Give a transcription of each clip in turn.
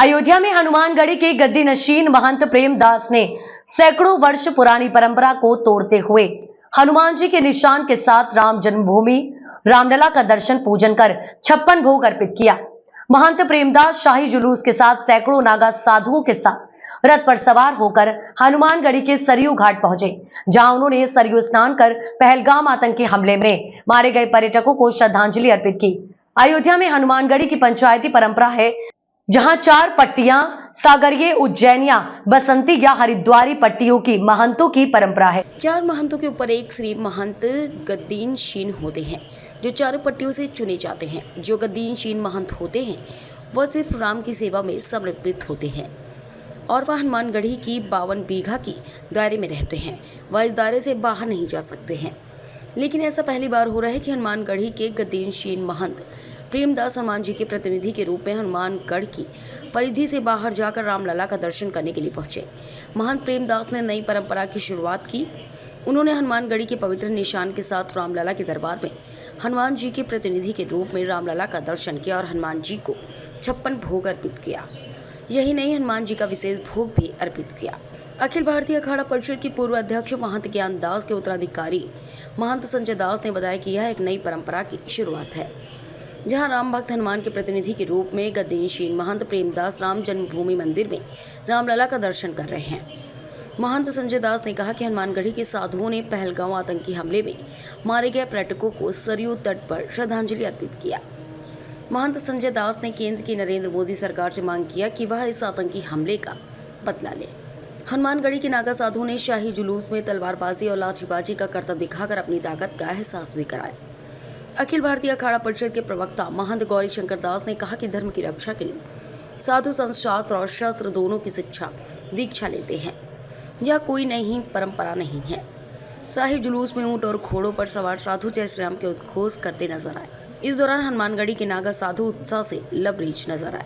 अयोध्या में हनुमानगढ़ी के गद्दी नशीन महंत प्रेमदास ने सैकड़ों वर्ष पुरानी परंपरा को तोड़ते हुए हनुमान जी के निशान के साथ राम जन्मभूमि रामलला का दर्शन पूजन कर 56 भोग अर्पित किया। महंत प्रेमदास शाही जुलूस के साथ सैकड़ों नागा साधुओं के साथ रथ पर सवार होकर हनुमानगढ़ी के सरयू घाट पहुंचे, जहां उन्होंने सरयू स्नान कर पहलगाम आतंकी हमले में मारे गए पर्यटकों को श्रद्धांजलि अर्पित की। अयोध्या में हनुमानगढ़ी की पंचायती परंपरा है, जहां 4 पट्टियां सागरिये, उज्जैनिया, बसंती या हरिद्वारी पट्टियों की महंतों की परंपरा है। 4 महंतों के ऊपर एक श्री महंत गद्दीन शीन होते हैं, जो 4 पट्टियों से चुने जाते हैं। जो गद्दीन शीन महंत होते हैं वह सिर्फ राम की सेवा में समर्पित होते हैं और वह हनुमानगढ़ी की 52 बीघा की दायरे में रहते हैं। वह इस दायरे से बाहर नहीं जा सकते हैं। लेकिन ऐसा पहली बार हो रहा है कि हनुमानगढ़ी के गद्दीन शीन महंत प्रेमदास हनुमान जी के प्रतिनिधि के रूप में हनुमानगढ़ की परिधि से बाहर जाकर रामलला का दर्शन करने के लिए पहुंचे। महंत प्रेमदास ने नई परंपरा की शुरुआत की। उन्होंने हनुमानगढ़ी के पवित्र निशान के साथ रामलला के दरबार में हनुमान जी के प्रतिनिधि के रूप में रामलला का दर्शन किया और हनुमान जी को 56 भोग अर्पित किया। यही नहीं, हनुमान जी का विशेष भोग भी अर्पित किया। अखिल भारतीय अखाड़ा परिषद के पूर्व अध्यक्ष महंत ज्ञान दास के उत्तराधिकारी महंत संजय दास ने बताया कि यह एक नई परंपरा की शुरुआत है, जहां राम भक्त हनुमान के प्रतिनिधि के रूप में गद्दीन शीन महंत प्रेमदास राम जन्मभूमि मंदिर में रामलला का दर्शन कर रहे हैं। महंत संजय दास ने कहा कि हनुमानगढ़ी के साधुओं ने पहलगाम आतंकी हमले में मारे गए पर्यटकों को सरयू तट पर श्रद्धांजलि अर्पित किया। महंत संजय दास ने केंद्र की नरेंद्र मोदी सरकार से मांग किया कि वह इस आतंकी हमले का बदला ले। हनुमानगढ़ी के नागा साधुओं ने शाही जुलूस में तलवारबाजी और लाठीबाजी का करतब दिखाकर अपनी ताकत का एहसास भी कराया। अखिल भारतीय अखाड़ा परिषद के प्रवक्ता महंत गौरी शंकर दास ने कहा कि धर्म की रक्षा के लिए साधु संत शास्त्र और शस्त्र दोनों की दीक्षा लेते हैं। यह कोई नई परंपरा नहीं है। शाही जुलूस में ऊंट और घोड़ों पर सवार साधु जय श्री राम के उद्घोष करते नजर आए। इस दौरान हनुमानगढ़ी के नागा साधु उत्साह से लबरेज नजर आए।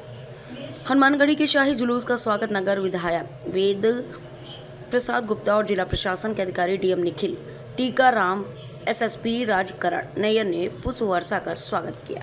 हनुमानगढ़ी के शाही जुलूस का स्वागत नगर विधायक वेद प्रसाद गुप्ता और जिला प्रशासन के अधिकारी डीएम निखिल, टीका राम, एसएसपी राजकरण नैयर ने पुष्प वर्षा कर स्वागत किया।